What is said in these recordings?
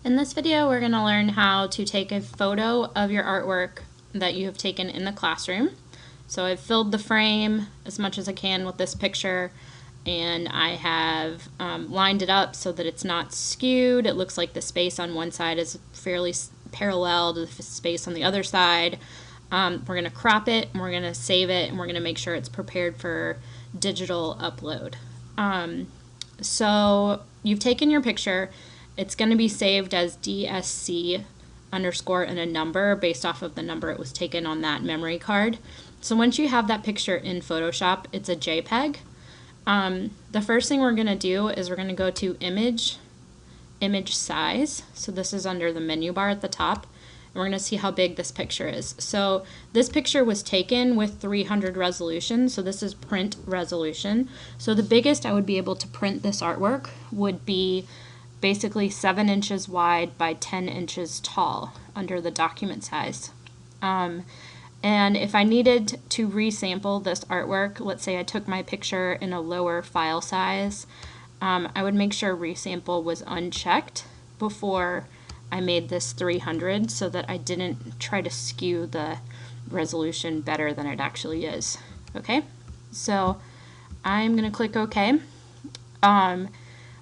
In this video, we're going to learn how to take a photo of your artwork that you have taken in the classroom. So I've filled the frame as much as I can with this picture, and I have lined it up so that it's not skewed. It looks like the space on one side is fairly parallel to the space on the other side. We're going to crop it, and we're going to save it, and we're going to make sure it's prepared for digital upload. So you've taken your picture. It's going to be saved as DSC underscore and a number based off of the number it was taken on that memory card. So once you have that picture in Photoshop, it's a JPEG. The first thing we're going to do is we're going to go to Image Size. So this is under the menu bar at the top. And we're going to see how big this picture is. So this picture was taken with 300 resolution. So this is print resolution. So the biggest I would be able to print this artwork would be basically 7 inches wide by 10 inches tall under the document size. And if I needed to resample this artwork, let's say I took my picture in a lower file size, I would make sure resample was unchecked before I made this 300 so that I didn't try to skew the resolution better than it actually is. Okay, so I'm going to click OK.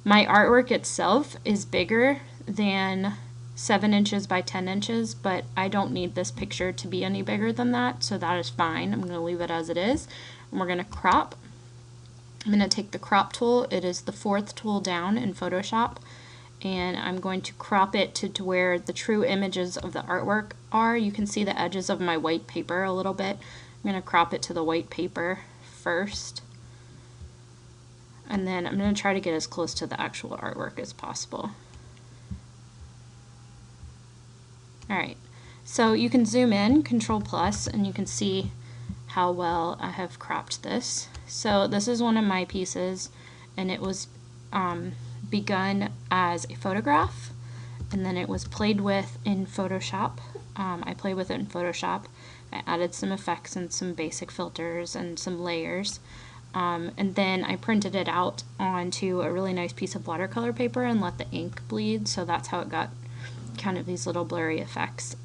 My artwork itself is bigger than 7 inches by 10 inches, but I don't need this picture to be any bigger than that, so that is fine. I'm going to leave it as it is, and we're going to crop. I'm going to take the crop tool. It is the 4th tool down in Photoshop, and I'm going to crop it to where the true images of the artwork are. You can see the edges of my white paper a little bit. I'm going to crop it to the white paper first. And then I'm going to try to get as close to the actual artwork as possible. Alright, so you can zoom in, Control plus, and you can see how well I have cropped this. So this is one of my pieces, and it was begun as a photograph, and then it was played with in Photoshop. I played with it in Photoshop. I added some effects and some basic filters and some layers. And then I printed it out onto a really nice piece of watercolor paper and let the ink bleed, so that's how it got kind of these little blurry effects.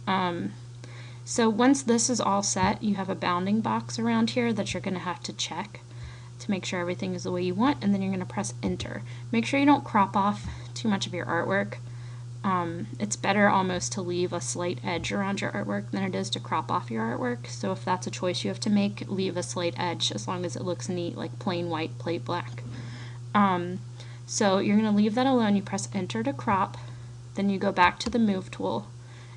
So once this is all set, you have a bounding box around here that you're going to have to check to make sure everything is the way you want, and then you're going to press enter. Make sure you don't crop off too much of your artwork. It's better almost to leave a slight edge around your artwork than it is to crop off your artwork. So if that's a choice you have to make, leave a slight edge as long as it looks neat, like plain white, plate black. So you're going to leave that alone. You press enter to crop, then you go back to the move tool,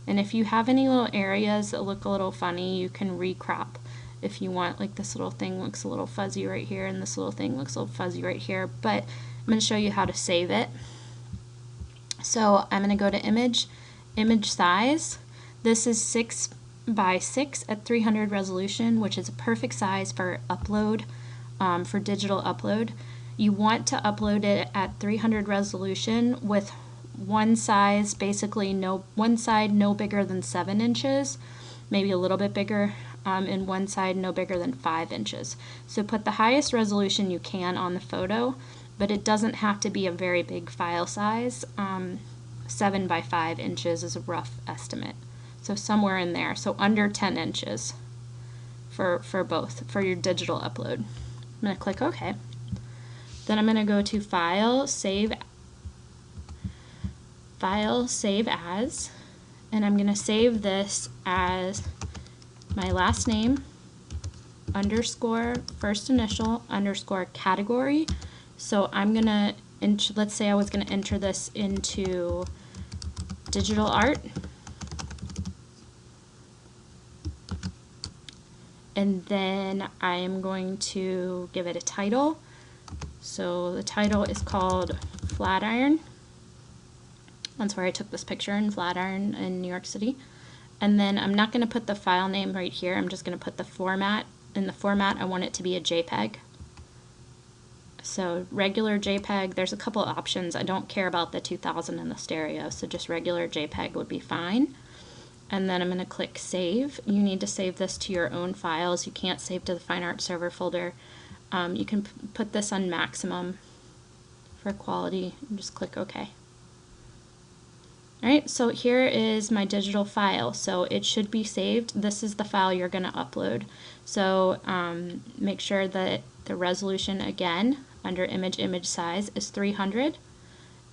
and if you have any little areas that look a little funny, you can recrop if you want. Like this little thing looks a little fuzzy right here, and this little thing looks a little fuzzy right here, but I'm going to show you how to save it. So I'm going to go to image size. This is 6 by 6 at 300 resolution, which is a perfect size for upload, for digital upload. You want to upload it at 300 resolution with one size, basically one side no bigger than 7 inches, maybe a little bit bigger, and one side no bigger than 5 inches. So put the highest resolution you can on the photo, but it doesn't have to be a very big file size. 7 by 5 inches is a rough estimate. So somewhere in there, so under 10 inches for both, for your digital upload. I'm going to click OK. Then I'm going to go to File, Save As, and I'm going to save this as my last name, underscore, first initial, underscore category. So I'm going to, let's say I was going to enter this into digital art, and then I am going to give it a title. So the title is called Flatiron. That's where I took this picture, in Flatiron in New York City. And then I'm not going to put the file name right here. I'm just going to put the format. In the format, I want it to be a JPEG. So regular JPEG, there's a couple of options. I don't care about the 2000 and the stereo, so just regular JPEG would be fine. And then I'm going to click Save. You need to save this to your own files. You can't save to the Fine Art Server folder. You can put this on maximum for quality and just click OK. Alright, so here is my digital file. So it should be saved. This is the file you're going to upload. So make sure that the resolution, again, under image size is 300,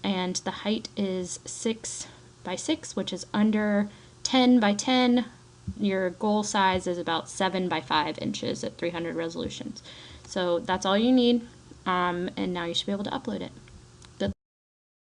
and the height is 6 by 6, which is under 10 by 10. Your goal size is about 7 by 5 inches at 300 resolutions. So that's all you need, and now you should be able to upload it.